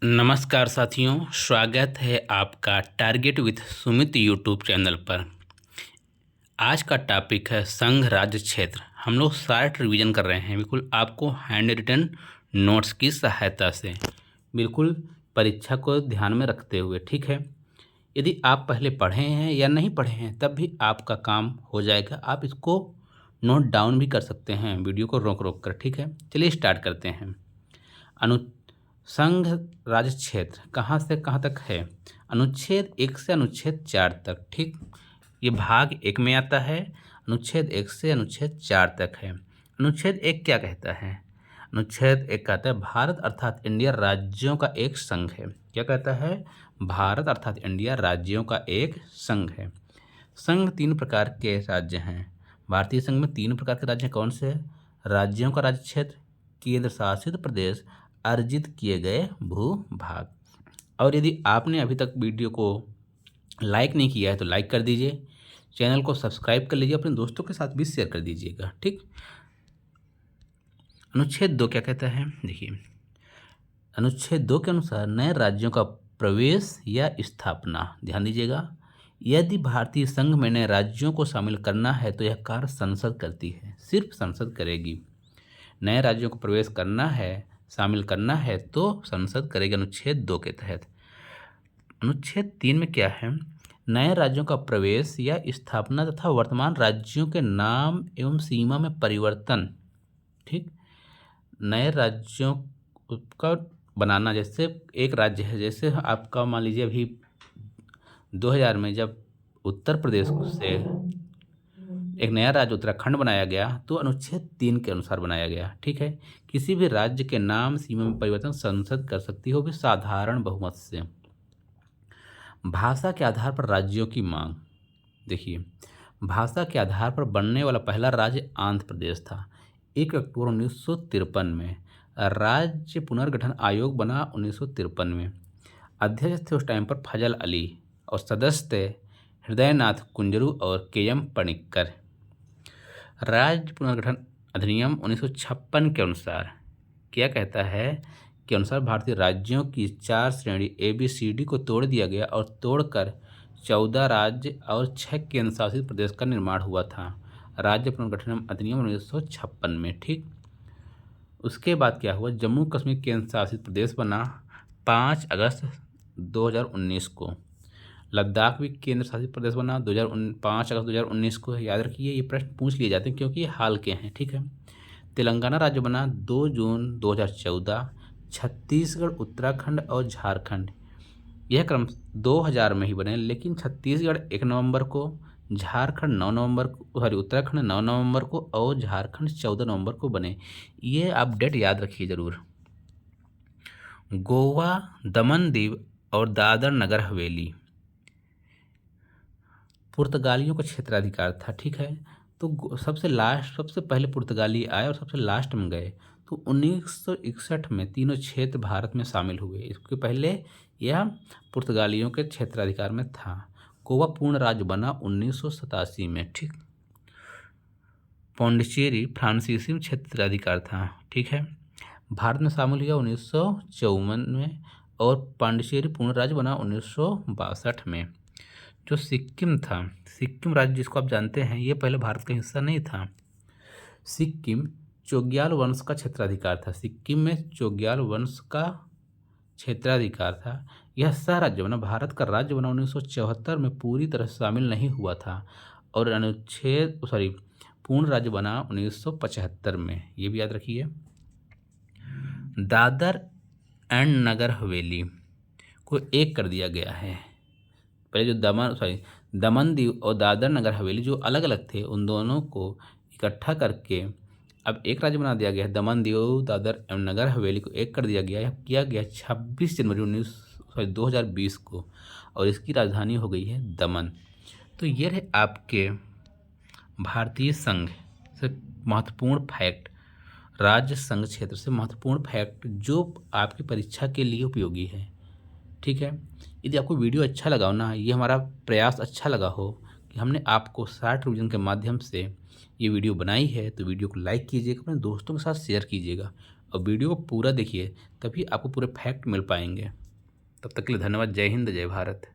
नमस्कार साथियों, स्वागत है आपका target with Sumit YouTube channel पर। आज का टॉपिक है संघ राज्य क्षेत्र। हम लोग शार्ट रिवीजन कर रहे हैं, बिल्कुल आपको हैंड रिटन नोट्स की सहायता से, बिल्कुल परीक्षा को ध्यान में रखते हुए। ठीक है, यदि आप पहले पढ़े हैं या नहीं पढ़े हैं तब भी आपका काम हो जाएगा। आप इसको नोट डाउन भी कर सकते हैं वीडियो को रोक रोक कर। ठीक है, चलिए स्टार्ट करते हैं। अनु संघ राज्य क्षेत्र कहाँ से कहाँ तक है? अनुच्छेद 1 से अनुच्छेद 4 तक। ठीक, ये भाग 1 में आता है। अनुच्छेद 1 से अनुच्छेद 4 तक है। अनुच्छेद 1 क्या कहता है? अनुच्छेद 1 कहता है भारत अर्थात इंडिया राज्यों का एक संघ है। क्या कहता है? भारत अर्थात इंडिया राज्यों का एक संघ है। संघ 3 प्रकार के राज्य हैं। भारतीय संघ में 3 प्रकार के राज्य कौन से हैं? राज्यों का राज्य क्षेत्र, केंद्र शासित प्रदेश, अर्जित किए गए भूभाग। और यदि आपने अभी तक वीडियो को लाइक नहीं किया है तो लाइक कर दीजिए, चैनल को सब्सक्राइब कर लीजिए, अपने दोस्तों के साथ भी शेयर कर दीजिएगा। ठीक, अनुच्छेद 2 क्या कहता है? देखिए, अनुच्छेद 2 के अनुसार नए राज्यों का प्रवेश या स्थापना, ध्यान दीजिएगा, यदि भारतीय संघ में नए राज्यों को शामिल करना है तो यह कार्य संसद करती है, सिर्फ संसद करेगी। नए राज्यों को प्रवेश करना है, शामिल करना है तो संसद करेगी, अनुच्छेद 2 के तहत। अनुच्छेद 3 में क्या है? नए राज्यों का प्रवेश या स्थापना तथा वर्तमान राज्यों के नाम एवं सीमा में परिवर्तन। ठीक, नए राज्यों का बनाना, जैसे एक राज्य है, जैसे आपका मान लीजिए अभी 2000 में जब उत्तर प्रदेश से एक नया राज्य उत्तराखंड बनाया गया तो अनुच्छेद 3 के अनुसार बनाया गया। ठीक है, किसी भी राज्य के नाम सीमा में परिवर्तन संसद कर सकती हो भी साधारण बहुमत से। भाषा के आधार पर राज्यों की मांग। देखिए, भाषा के आधार पर बनने वाला पहला राज्य आंध्र प्रदेश था। 1 अक्टूबर 1953 में राज्य पुनर्गठन आयोग बना। 1953 में अध्यक्ष थे उस टाइम पर फजल अली और सदस्य थे हृदयनाथ कुंजरू और के.एम. पणिक्कर। राज्य पुनर्गठन अधिनियम 1956 के अनुसार क्या कहता है? के अनुसार भारतीय राज्यों की 4 श्रेणी ABCD को तोड़ दिया गया और तोड़कर 14 राज्य और 6 केंद्र शासित प्रदेश का निर्माण हुआ था। राज्य पुनर्गठन अधिनियम 1956 में। ठीक, उसके बाद क्या हुआ? जम्मू कश्मीर केंद्र शासित प्रदेश बना 5 अगस्त 2019 को। लद्दाख भी केंद्र शासित प्रदेश बना 5 अगस्त 2019 को। याद रखिए, ये प्रश्न पूछ लिए जाते हैं क्योंकि ये हाल के हैं। ठीक है, तेलंगाना राज्य बना 2 जून 2014। छत्तीसगढ़, उत्तराखंड और झारखंड यह क्रम 2000 में ही बने, लेकिन छत्तीसगढ़ 1 नवंबर को, झारखंड 9 नवंबर को, उत्तराखंड 9 नवंबर को और झारखंड 14 नवंबर को बने। ये आप डेट याद रखिए ज़रूर। गोवा, दमन दीव और दादर नगर हवेली पुर्तगालियों का क्षेत्राधिकार था। ठीक है, तो सबसे पहले पुर्तगाली आए और सबसे लास्ट में गए। तो 1961 में तीनों क्षेत्र भारत में शामिल हुए। इसके पहले यह पुर्तगालियों के क्षेत्राधिकार में था। गोवा पूर्ण राज्य बना 1987 में। ठीक, पौंडीचेरी फ्रांसीसी क्षेत्राधिकार था। ठीक है, भारत में शामिल हुआ 1954 में और पांडिचेरी पूर्ण राज्य बना 1962 में। जो सिक्किम था, सिक्किम राज्य जिसको आप जानते हैं, ये पहले भारत का हिस्सा नहीं था। सिक्किम चोग्याल वंश का क्षेत्राधिकार था। सिक्किम में चोग्याल वंश का क्षेत्राधिकार था। यह सह राज्य बना, भारत का राज्य बना 1974 में, पूरी तरह शामिल नहीं हुआ था। और पूर्ण राज्य बना 1975 में। ये भी याद रखिए। दादर एंड नगर हवेली को एक कर दिया गया है। पहले जो दमन दीव और दादर नगर हवेली जो अलग अलग थे, उन दोनों को इकट्ठा करके अब एक राज्य बना दिया गया है। दमन दीव, दादर एवं नगर हवेली को एक कर दिया गया है। किया गया 26 जनवरी 2020 को और इसकी राजधानी हो गई है दमन। तो ये रहे आपके भारतीय संघ से महत्वपूर्ण फैक्ट, राज्य संघ क्षेत्र से महत्वपूर्ण फैक्ट जो आपकी परीक्षा के लिए उपयोगी है। ठीक है, यदि आपको वीडियो अच्छा लगा हो ना, ये हमारा प्रयास अच्छा लगा हो कि हमने आपको शॉर्ट रिवीजन के माध्यम से ये वीडियो बनाई है, तो वीडियो को लाइक कीजिएगा, अपने दोस्तों के साथ शेयर कीजिएगा और वीडियो को पूरा देखिए, तभी आपको पूरे फैक्ट मिल पाएंगे। तब तक के लिए धन्यवाद। जय हिंद, जय भारत।